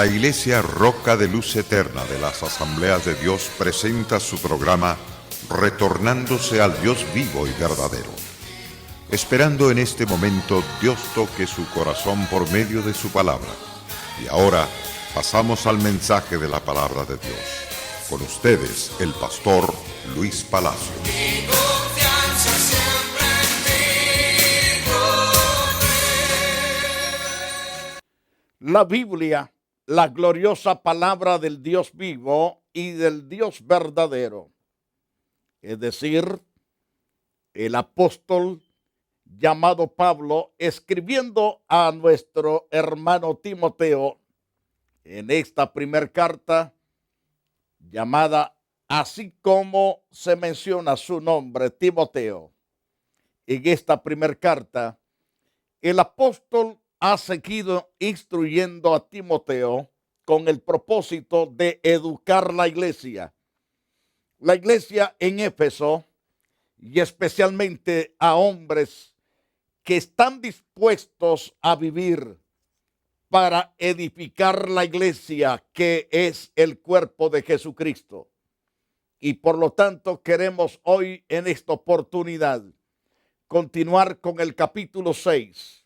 La Iglesia Roca de Luz Eterna de las Asambleas de Dios presenta su programa Retornándose al Dios vivo y verdadero. Esperando en este momento Dios toque su corazón por medio de su palabra. Y ahora pasamos al mensaje de la palabra de Dios. Con ustedes, el pastor Luis Palacio. Mi confianza siempre en ti. La Biblia, la gloriosa palabra del Dios vivo y del Dios verdadero. Es decir, el apóstol llamado Pablo, escribiendo a nuestro hermano Timoteo en esta primer carta, llamada así como se menciona su nombre, Timoteo. En esta primer carta, el apóstol ha seguido instruyendo a Timoteo con el propósito de educar la iglesia. La iglesia en Éfeso, y especialmente a hombres que están dispuestos a vivir para edificar la iglesia, que es el cuerpo de Jesucristo. Y por lo tanto queremos hoy en esta oportunidad continuar con el capítulo 6.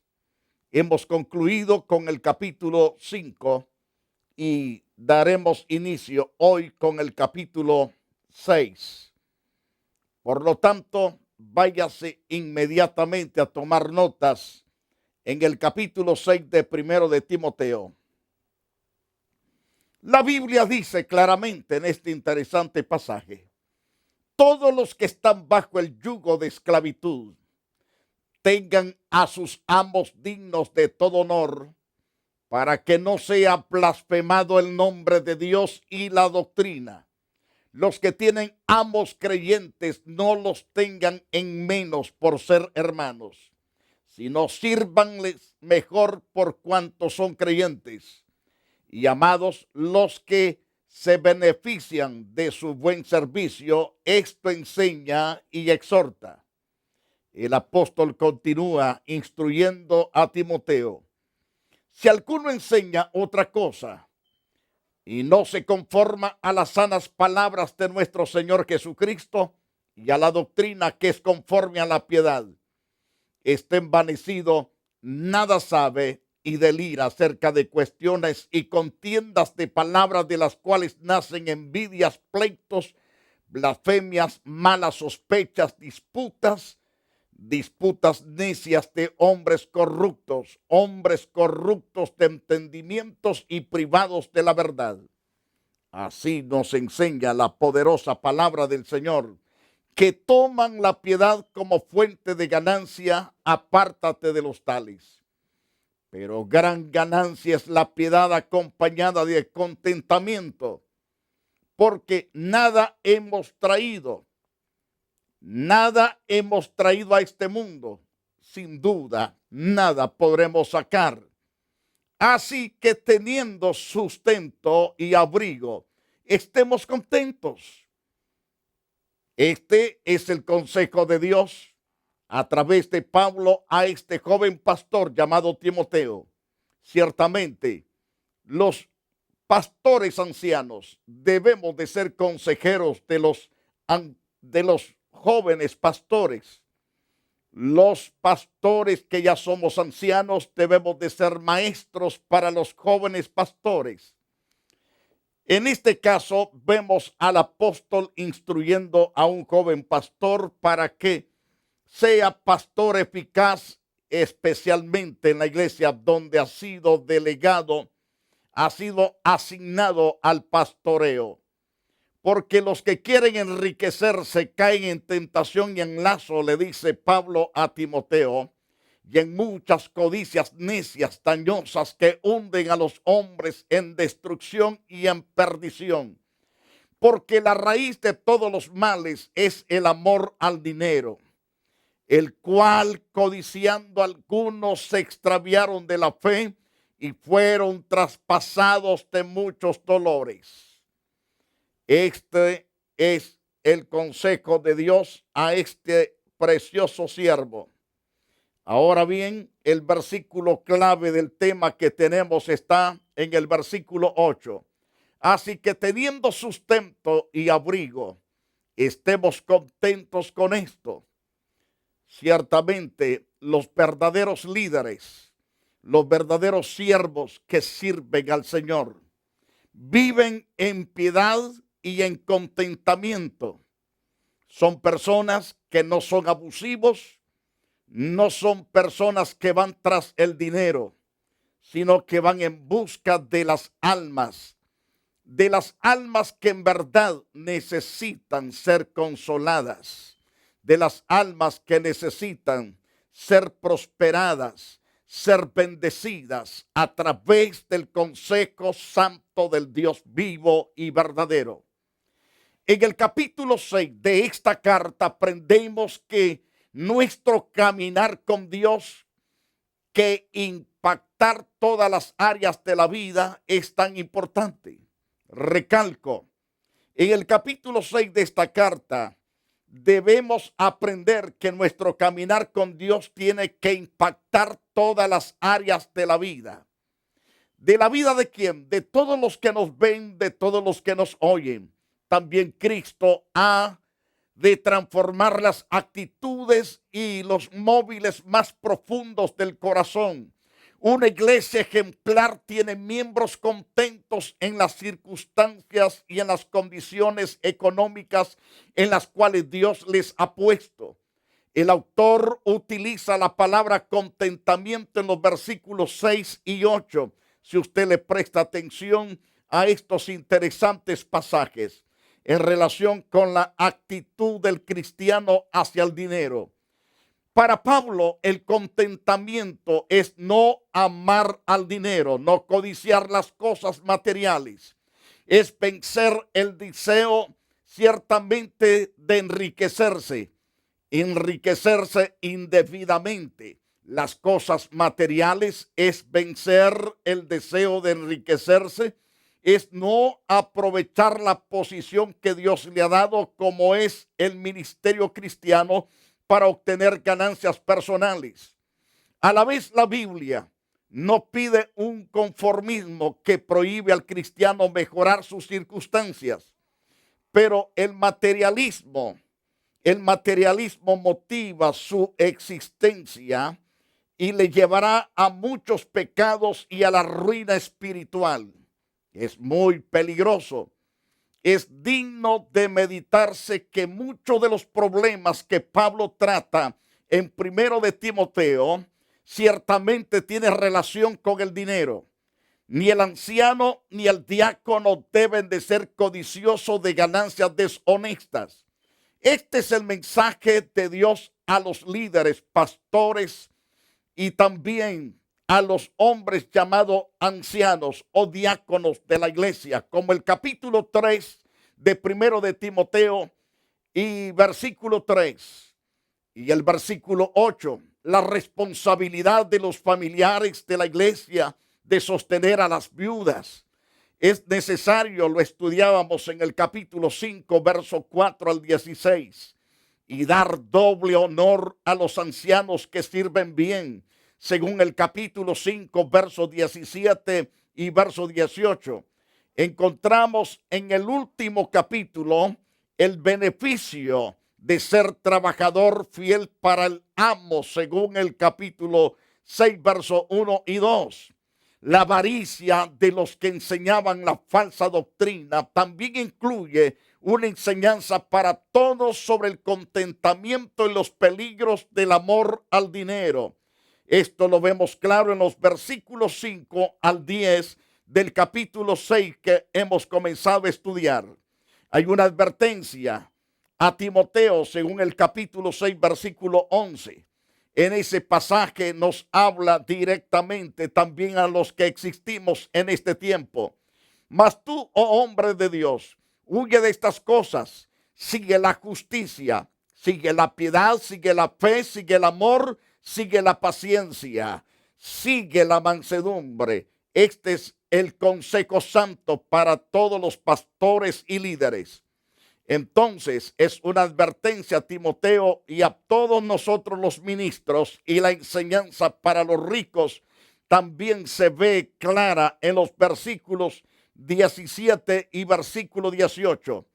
Hemos concluido con el capítulo 5 y daremos inicio hoy con el capítulo 6. Por lo tanto, váyase inmediatamente a tomar notas en el capítulo 6 de primero de Timoteo. La Biblia dice claramente en este interesante pasaje: todos los que están bajo el yugo de esclavitud tengan a sus amos dignos de todo honor, para que no sea blasfemado el nombre de Dios y la doctrina. Los que tienen amos creyentes no los tengan en menos por ser hermanos, sino sírvanles mejor por cuanto son creyentes. Y amados, los que se benefician de su buen servicio, esto enseña y exhorta. El apóstol continúa instruyendo a Timoteo: si alguno enseña otra cosa y no se conforma a las sanas palabras de nuestro Señor Jesucristo y a la doctrina que es conforme a la piedad, está envanecido, nada sabe y delira acerca de cuestiones y contiendas de palabras, de las cuales nacen envidias, pleitos, blasfemias, malas sospechas, disputas necias de hombres corruptos de entendimientos y privados de la verdad. Así nos enseña la poderosa palabra del Señor, que toman la piedad como fuente de ganancia. Apártate de los tales. Pero gran ganancia es la piedad acompañada de contentamiento, porque nada hemos traído a este mundo. Sin duda, nada podremos sacar. Así que teniendo sustento y abrigo, estemos contentos. Este es el consejo de Dios a través de Pablo a este joven pastor llamado Timoteo. Ciertamente, los pastores ancianos debemos de ser consejeros de los jóvenes pastores. Los pastores que ya somos ancianos debemos de ser maestros para los jóvenes pastores. En este caso vemos al apóstol instruyendo a un joven pastor para que sea pastor eficaz, especialmente en la iglesia donde ha sido delegado, ha sido asignado al pastoreo. Porque los que quieren enriquecerse caen en tentación y en lazo, le dice Pablo a Timoteo, y en muchas codicias necias, dañosas, que hunden a los hombres en destrucción y en perdición. Porque la raíz de todos los males es el amor al dinero, el cual, codiciando algunos, se extraviaron de la fe y fueron traspasados de muchos dolores. Este es el consejo de Dios a este precioso siervo. Ahora bien, el versículo clave del tema que tenemos está en el versículo 8. Así que teniendo sustento y abrigo, estemos contentos con esto. Ciertamente los verdaderos líderes, los verdaderos siervos que sirven al Señor, viven en piedad y en contentamiento. Son personas que no son abusivos, no son personas que van tras el dinero, sino que van en busca de las almas que en verdad necesitan ser consoladas, de las almas que necesitan ser prosperadas, ser bendecidas a través del consejo santo del Dios vivo y verdadero. En el capítulo 6 de esta carta aprendemos que nuestro caminar con Dios, que impactar todas las áreas de la vida, es tan importante. Recalco, en el capítulo 6 de esta carta debemos aprender que nuestro caminar con Dios tiene que impactar todas las áreas de la vida. ¿De la vida de quién? De todos los que nos ven, de todos los que nos oyen. También Cristo ha de transformar las actitudes y los móviles más profundos del corazón. Una iglesia ejemplar tiene miembros contentos en las circunstancias y en las condiciones económicas en las cuales Dios les ha puesto. El autor utiliza la palabra contentamiento en los versículos 6 y 8. Si usted le presta atención a estos interesantes pasajes en relación con la actitud del cristiano hacia el dinero. Para Pablo, el contentamiento es no amar al dinero, no codiciar las cosas materiales. Es vencer el deseo ciertamente de enriquecerse indebidamente. Las cosas materiales es vencer el deseo de enriquecerse, es no aprovechar la posición que Dios le ha dado, como es el ministerio cristiano, para obtener ganancias personales. A la vez, la Biblia no pide un conformismo que prohíbe al cristiano mejorar sus circunstancias, pero el materialismo motiva su existencia y le llevará a muchos pecados y a la ruina espiritual. Es muy peligroso. Es digno de meditarse que muchos de los problemas que Pablo trata en 1 de Timoteo ciertamente tiene relación con el dinero. Ni el anciano ni el diácono deben de ser codiciosos de ganancias deshonestas. Este es el mensaje de Dios a los líderes, pastores y también a los hombres llamados ancianos o diáconos de la iglesia, como el capítulo 3 de 1 de Timoteo y versículo 3 y el versículo 8, la responsabilidad de los familiares de la iglesia de sostener a las viudas. Es necesario, lo estudiábamos en el capítulo 5, verso 4 al 16, y dar doble honor a los ancianos que sirven bien, según el capítulo 5, verso 17 y verso 18. Encontramos en el último capítulo el beneficio de ser trabajador fiel para el amo, según el capítulo 6, verso 1 y 2. La avaricia de los que enseñaban la falsa doctrina también incluye una enseñanza para todos sobre el contentamiento y los peligros del amor al dinero. Esto lo vemos claro en los versículos 5 al 10 del capítulo 6 que hemos comenzado a estudiar. Hay una advertencia a Timoteo según el capítulo 6, versículo 11. En ese pasaje nos habla directamente también a los que existimos en este tiempo. Mas tú, oh hombre de Dios, huye de estas cosas, sigue la justicia, sigue la piedad, sigue la fe, sigue el amor, sigue la paciencia, sigue la mansedumbre. Este es el consejo santo para todos los pastores y líderes. Entonces es una advertencia a Timoteo y a todos nosotros los ministros y la enseñanza para los ricos también se ve clara en los versículos 17 y versículo 18.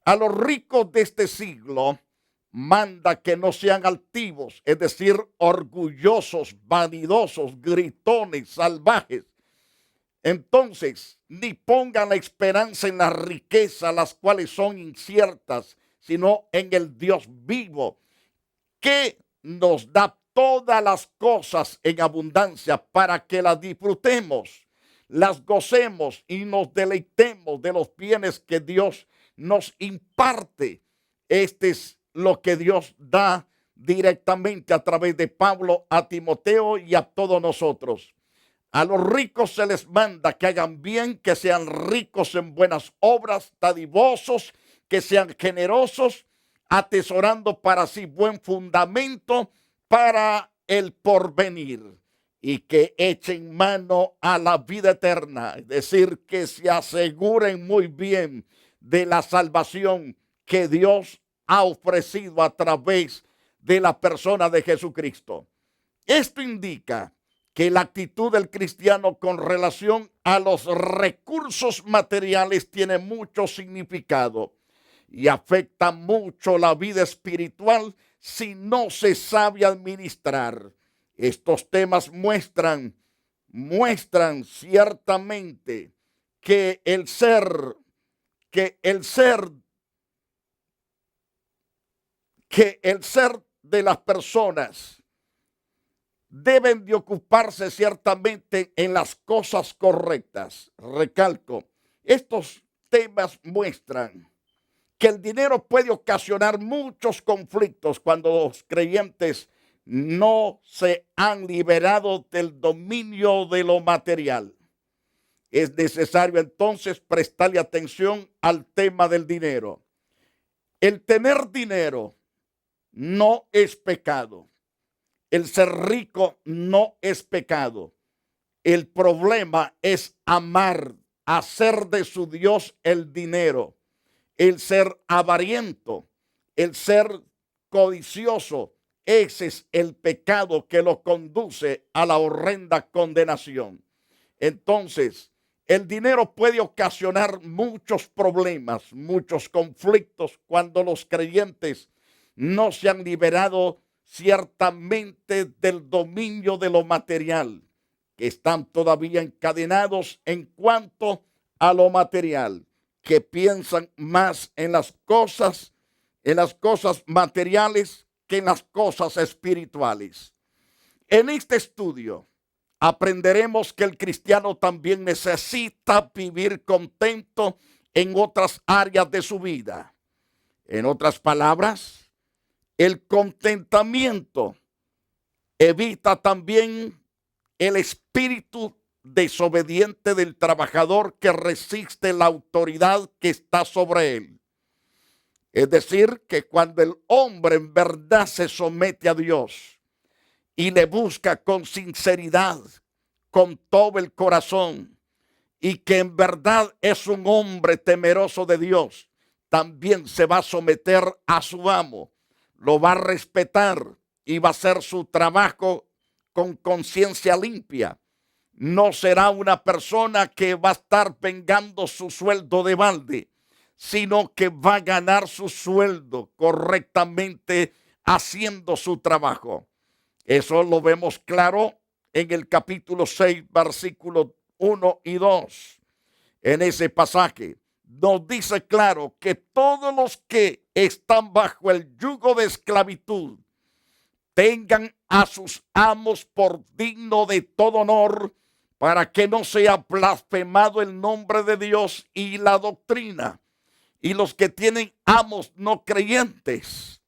A los ricos de este siglo manda que no sean altivos, es decir, orgullosos, vanidosos, gritones, salvajes. Entonces, ni pongan la esperanza en la riqueza, las cuales son inciertas, sino en el Dios vivo, que nos da todas las cosas en abundancia para que las disfrutemos, las gocemos y nos deleitemos de los bienes que Dios nos imparte. Este es lo que Dios da directamente a través de Pablo a Timoteo y a todos nosotros. A los ricos se les manda que hagan bien, que sean ricos en buenas obras, dadivosos, que sean generosos, atesorando para sí buen fundamento para el porvenir, y que echen mano a la vida eterna, es decir, que se aseguren muy bien de la salvación que Dios ha ofrecido a través de la persona de Jesucristo. Esto indica que la actitud del cristiano con relación a los recursos materiales tiene mucho significado y afecta mucho la vida espiritual si no se sabe administrar. Estos temas muestran ciertamente que el ser de las personas deben de ocuparse ciertamente en las cosas correctas. Recalco, estos temas muestran que el dinero puede ocasionar muchos conflictos cuando los creyentes no se han liberado del dominio de lo material. Es necesario entonces prestarle atención al tema del dinero. El tener dinero no es pecado. El ser rico no es pecado. El problema es amar, hacer de su Dios el dinero, el ser avariento, el ser codicioso. Ese es el pecado que lo conduce a la horrenda condenación. Entonces, el dinero puede ocasionar muchos problemas, muchos conflictos cuando los creyentes no se han liberado ciertamente del dominio de lo material, que están todavía encadenados en cuanto a lo material, que piensan más en las cosas materiales que en las cosas espirituales. En este estudio aprenderemos que el cristiano también necesita vivir contento en otras áreas de su vida. En otras palabras, el contentamiento evita también el espíritu desobediente del trabajador que resiste la autoridad que está sobre él. Es decir, que cuando el hombre en verdad se somete a Dios y le busca con sinceridad, con todo el corazón, y que en verdad es un hombre temeroso de Dios, también se va a someter a su amo, lo va a respetar y va a hacer su trabajo con conciencia limpia. No será una persona que va a estar vengando su sueldo de balde, sino que va a ganar su sueldo correctamente haciendo su trabajo. Eso lo vemos claro en el capítulo 6, versículos 1 y 2. En ese pasaje nos dice claro que todos los que están bajo el yugo de esclavitud tengan a sus amos por digno de todo honor, para que no sea blasfemado el nombre de Dios y la doctrina. Y los que tienen amos no creyentes,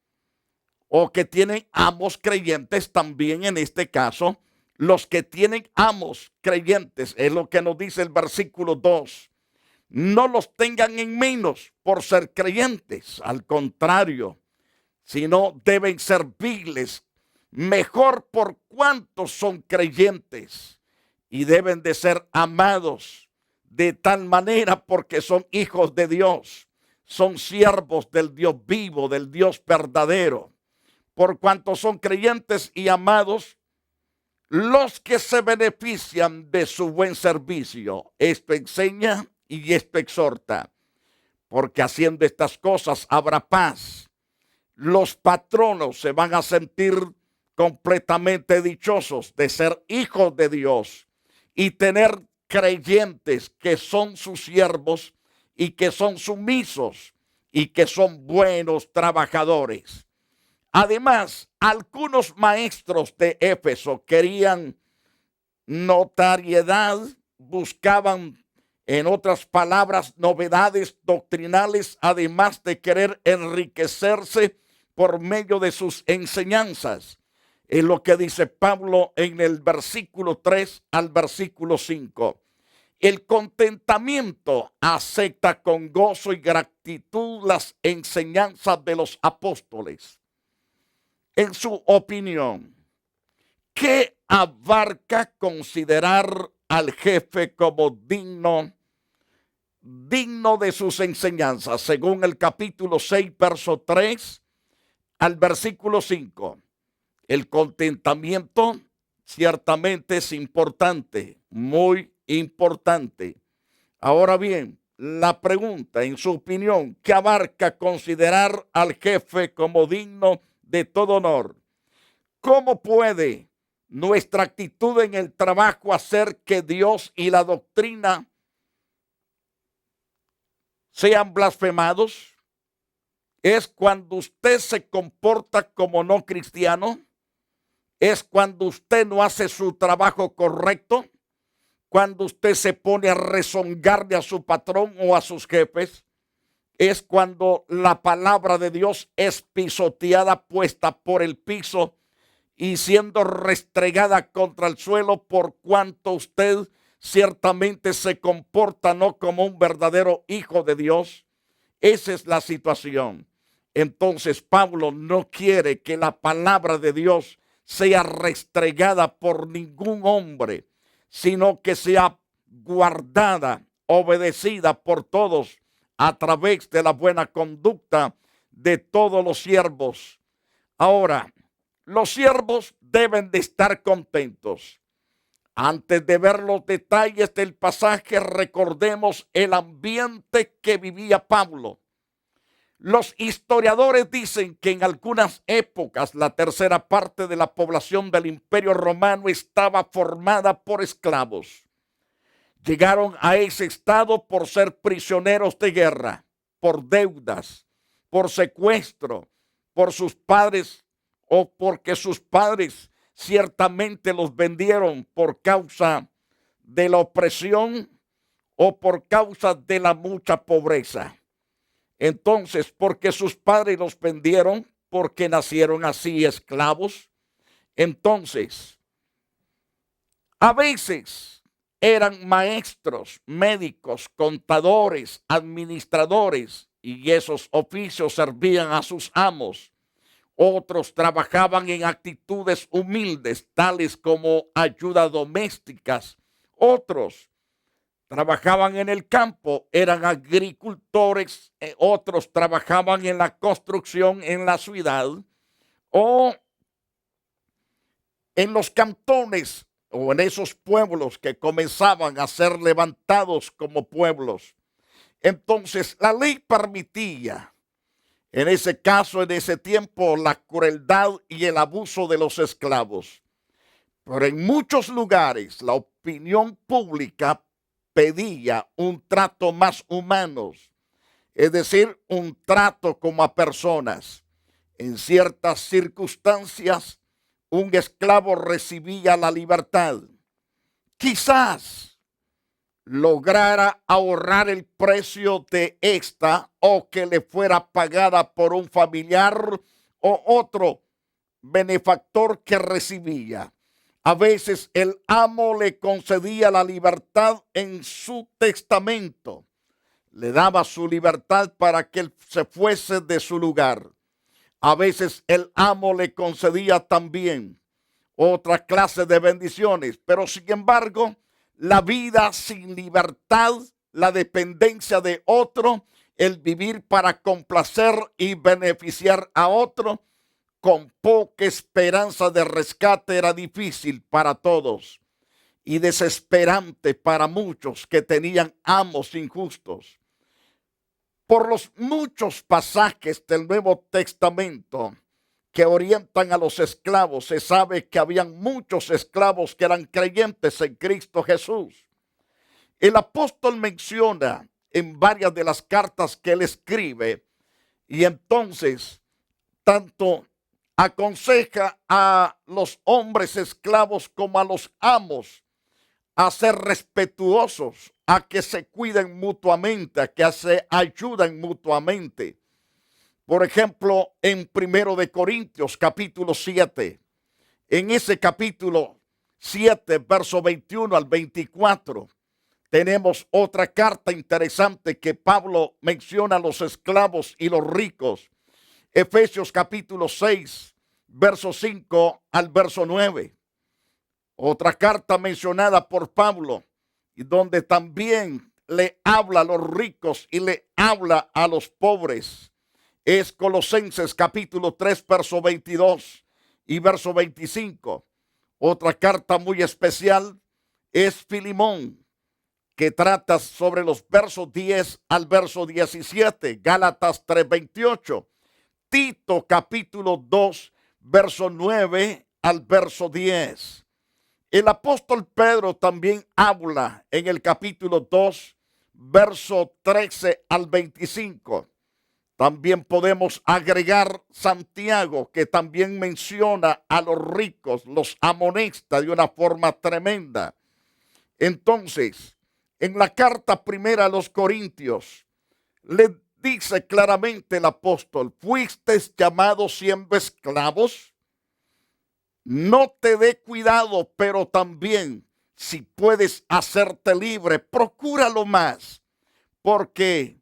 o que tienen amos creyentes también en este caso, los que tienen amos creyentes, es lo que nos dice el versículo 2, no los tengan en menos por ser creyentes, al contrario, sino deben servirles mejor por cuanto son creyentes, y deben de ser amados de tal manera porque son hijos de Dios, son siervos del Dios vivo, del Dios verdadero. Por cuanto son creyentes y amados, los que se benefician de su buen servicio. Esto enseña y esto exhorta, porque haciendo estas cosas habrá paz. Los patronos se van a sentir completamente dichosos de ser hijos de Dios y tener creyentes que son sus siervos y que son sumisos y que son buenos trabajadores. Además, algunos maestros de Éfeso querían notoriedad, buscaban, en otras palabras, novedades doctrinales, además de querer enriquecerse por medio de sus enseñanzas. Es lo que dice Pablo en el versículo 3 al versículo 5. El contentamiento acepta con gozo y gratitud las enseñanzas de los apóstoles. En su opinión, ¿qué abarca considerar al jefe como digno de sus enseñanzas? Según el capítulo 6, verso 3 al versículo 5. El contentamiento ciertamente es importante, muy importante. Ahora bien, la pregunta, en su opinión, ¿qué abarca considerar al jefe como digno de todo honor? ¿Cómo puede nuestra actitud en el trabajo hacer que Dios y la doctrina sean blasfemados? ¿Es cuando usted se comporta como no cristiano? ¿Es cuando usted no hace su trabajo correcto? ¿Cuando usted se pone a rezongarle a su patrón o a sus jefes? ¿Es cuando la palabra de Dios es pisoteada, puesta por el piso y siendo restregada contra el suelo por cuanto usted ciertamente se comporta no como un verdadero hijo de Dios? Esa es la situación. Entonces Pablo no quiere que la palabra de Dios sea restregada por ningún hombre, sino que sea guardada, obedecida por todos a través de la buena conducta de todos los siervos. Ahora, los siervos deben de estar contentos. Antes de ver los detalles del pasaje, recordemos el ambiente que vivía Pablo. Los historiadores dicen que en algunas épocas la tercera parte de la población del Imperio Romano estaba formada por esclavos. Llegaron a ese estado por ser prisioneros de guerra, por deudas, por secuestro, por sus padres o porque sus padres ciertamente los vendieron por causa de la opresión o por causa de la mucha pobreza. Entonces, porque sus padres los vendieron, porque nacieron así esclavos, entonces, a veces eran maestros, médicos, contadores, administradores, y esos oficios servían a sus amos. Otros trabajaban en actitudes humildes, tales como ayuda domésticas. Otros trabajaban en el campo, eran agricultores, otros trabajaban en la construcción en la ciudad o en los cantones o en esos pueblos que comenzaban a ser levantados como pueblos. Entonces la ley permitía, en ese caso, en ese tiempo, la crueldad y el abuso de los esclavos. Pero en muchos lugares la opinión pública pedía un trato más humano, es decir, un trato como a personas. En ciertas circunstancias, un esclavo recibía la libertad. Quizás lograra ahorrar el precio de esta o que le fuera pagada por un familiar o otro benefactor que recibía. A veces el amo le concedía la libertad en su testamento. Le daba su libertad para que él se fuese de su lugar. A veces el amo le concedía también otra clase de bendiciones. Pero sin embargo, la vida sin libertad, la dependencia de otro, el vivir para complacer y beneficiar a otro, con poca esperanza de rescate era difícil para todos y desesperante para muchos que tenían amos injustos. Por los muchos pasajes del Nuevo Testamento que orientan a los esclavos, se sabe que habían muchos esclavos que eran creyentes en Cristo Jesús. El apóstol menciona en varias de las cartas que él escribe, y entonces tanto aconseja a los hombres esclavos como a los amos a ser respetuosos, a que se cuiden mutuamente, a que se ayuden mutuamente. Por ejemplo, en 1 de Corintios capítulo 7, en ese capítulo 7, verso 21 al 24, tenemos otra carta interesante que Pablo menciona a los esclavos y los ricos. Efesios capítulo 6, verso 5 al verso 9. Otra carta mencionada por Pablo, y donde también le habla a los ricos y le habla a los pobres, es Colosenses capítulo 3, verso 22 y verso 25. Otra carta muy especial es Filemón, que trata sobre los versos 10 al verso 17, Gálatas 3:28, Tito capítulo 2, verso 9 al verso 10. El apóstol Pedro también habla en el capítulo 2, verso 13 al 25. También podemos agregar Santiago, que también menciona a los ricos, los amonesta de una forma tremenda. Entonces, en la carta primera a los Corintios, le dice claramente el apóstol: ¿fuisteis llamados siendo esclavos? No te dé cuidado, pero también, si puedes hacerte libre, procúralo más, porque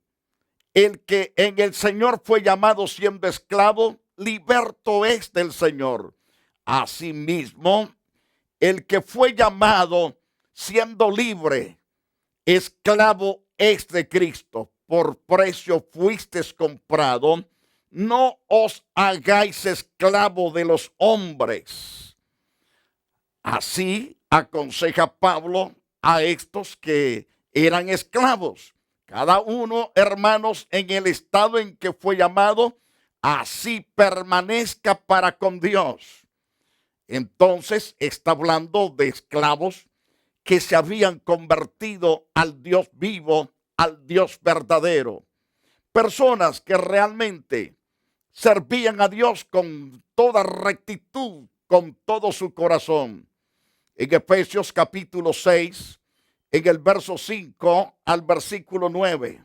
el que en el Señor fue llamado siendo esclavo, liberto es del Señor. Asimismo, el que fue llamado siendo libre, esclavo es de Cristo. Por precio fuisteis comprado. No os hagáis esclavo de los hombres. Así aconseja Pablo a estos que eran esclavos. Cada uno, hermanos, en el estado en que fue llamado, así permanezca para con Dios. Entonces está hablando de esclavos que se habían convertido al Dios vivo, al Dios verdadero. Personas que realmente servían a Dios con toda rectitud, con todo su corazón. En Efesios capítulo 6, en el verso 5 al versículo 9,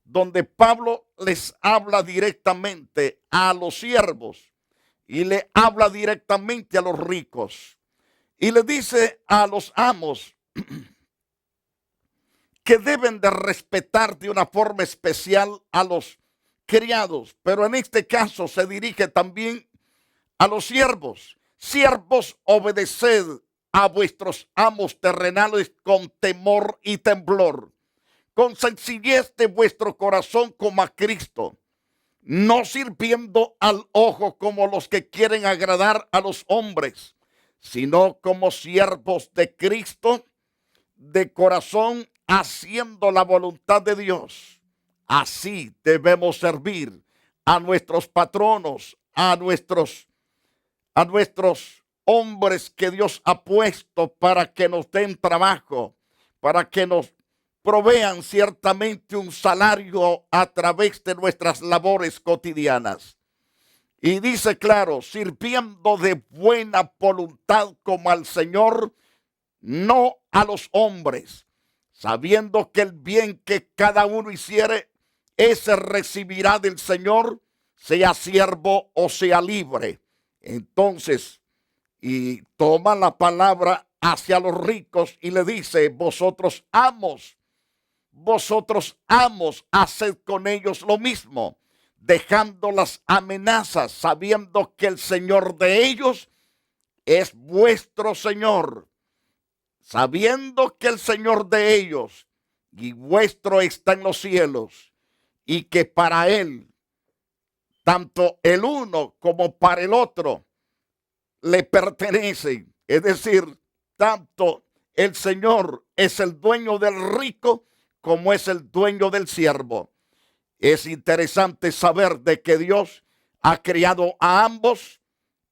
donde Pablo les habla directamente a los siervos y le habla directamente a los ricos. Y le dice a los amos que deben de respetar de una forma especial a los criados, pero en este caso se dirige también a los siervos. Siervos, obedeced a vuestros amos terrenales con temor y temblor, con sencillez de vuestro corazón como a Cristo, no sirviendo al ojo como los que quieren agradar a los hombres, sino como siervos de Cristo, de corazón, haciendo la voluntad de Dios. Así debemos servir a nuestros patronos, a nuestros hombres que Dios ha puesto para que nos den trabajo, para que nos provean ciertamente un salario a través de nuestras labores cotidianas. Y dice claro, sirviendo de buena voluntad como al Señor, no a los hombres, sabiendo que el bien que cada uno hiciere, ese recibirá del Señor, sea siervo o sea libre. Entonces, y toma la palabra hacia los ricos y le dice: vosotros amos, haced con ellos lo mismo, dejando las amenazas, sabiendo que el Señor de ellos es vuestro Señor, sabiendo que el Señor de ellos y vuestro está en los cielos, y que para Él tanto el uno como para el otro le pertenecen. Es decir, tanto el Señor es el dueño del rico como es el dueño del siervo. Es interesante saber de que Dios ha creado a ambos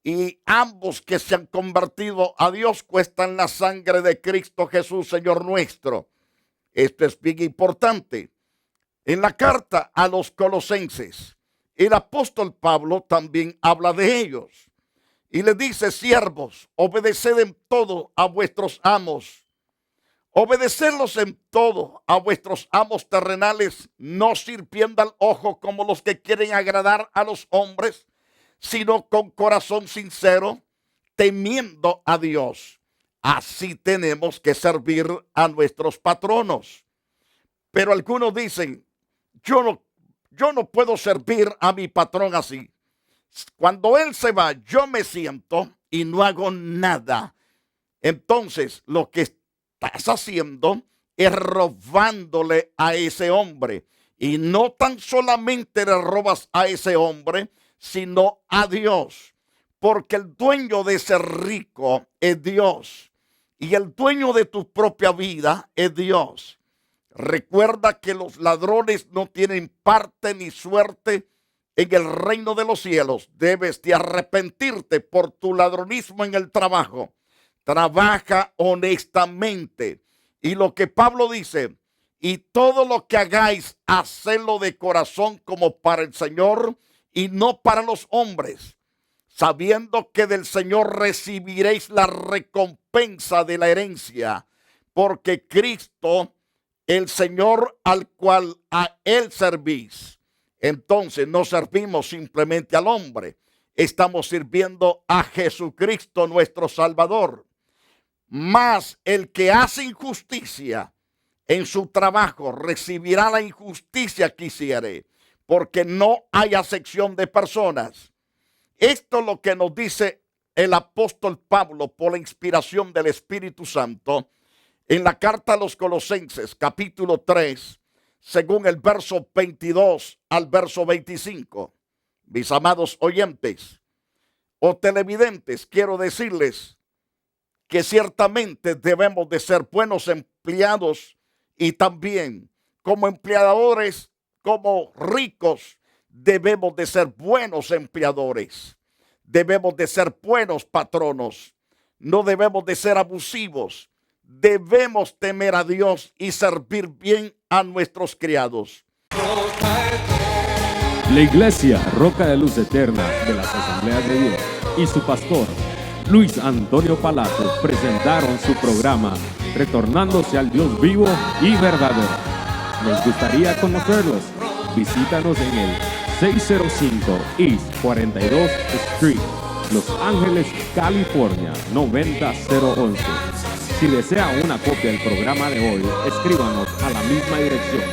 y ambos que se han convertido a Dios cuestan la sangre de Cristo Jesús, Señor nuestro. Esto es bien importante. En la carta a los Colosenses, el apóstol Pablo también habla de ellos y le dice: siervos, obedeced en todo a vuestros amos. Obedecerlos en todo a vuestros amos terrenales, no sirviendo al ojo como los que quieren agradar a los hombres, sino con corazón sincero, temiendo a Dios. Así tenemos que servir a nuestros patronos. Pero algunos dicen: yo no puedo servir a mi patrón así. Cuando él se va, yo me siento y no hago nada. Entonces, lo que estás haciendo es robándole a ese hombre. Y no tan solamente le robas a ese hombre, sino a Dios. Porque el dueño de ese rico es Dios. Y el dueño de tu propia vida es Dios. Recuerda que los ladrones no tienen parte ni suerte en el reino de los cielos. Debes de arrepentirte por tu ladronismo en el trabajo. Trabaja honestamente. Y lo que Pablo dice: y todo lo que hagáis, hacedlo de corazón como para el Señor y no para los hombres, sabiendo que del Señor recibiréis la recompensa de la herencia, porque Cristo, el Señor al cual a Él servís. Entonces no servimos simplemente al hombre, estamos sirviendo a Jesucristo nuestro Salvador. Mas el que hace injusticia en su trabajo recibirá la injusticia que hiciere, porque no hay acepción de personas. Esto es lo que nos dice el apóstol Pablo por la inspiración del Espíritu Santo en la carta a los Colosenses, capítulo 3, según el verso 22 al verso 25. Mis amados oyentes o televidentes, quiero decirles que ciertamente debemos de ser buenos empleados y también como empleadores, como ricos, debemos de ser buenos empleadores. Debemos de ser buenos patronos. No debemos de ser abusivos. Debemos temer a Dios y servir bien a nuestros criados. La Iglesia Roca de Luz Eterna de las Asambleas de Dios y su pastor Luis Antonio Palacio presentaron su programa Retornándose al Dios vivo y verdadero. Nos gustaría conocerlos. Visítanos en el 605 East 42 Street, Los Ángeles, California 90011. Si desea una copia del programa de hoy, escríbanos a la misma dirección.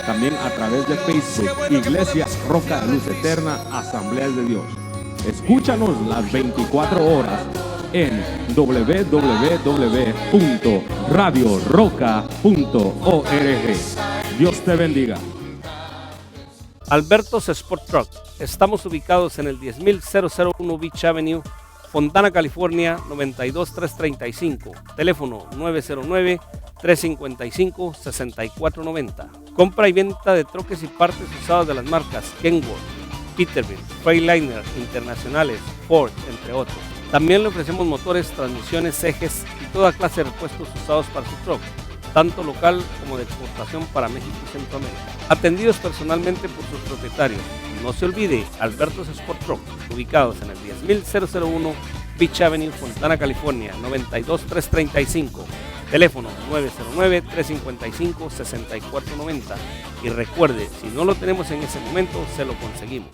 También a través de Facebook, Iglesia Roca de Luz Eterna, Asambleas de Dios. Escúchanos las 24 horas en www.radioroca.org. Dios te bendiga. Alberto's Sport Truck. Estamos ubicados en el 10001 Beach Avenue, Fontana, California 92335. Teléfono 909-355-6490. Compra y venta de troques y partes usadas de las marcas Kenworth, Peterbilt, Freightliner, Internacionales, Ford, entre otros. También le ofrecemos motores, transmisiones, ejes y toda clase de repuestos usados para su truck, tanto local como de exportación para México y Centroamérica. Atendidos personalmente por sus propietarios. No se olvide, Alberto's Sport Truck, ubicados en el 10001 Beach Avenue, Fontana, California 92335. Teléfono 909-355-6490. Y recuerde, si no lo tenemos en ese momento, se lo conseguimos.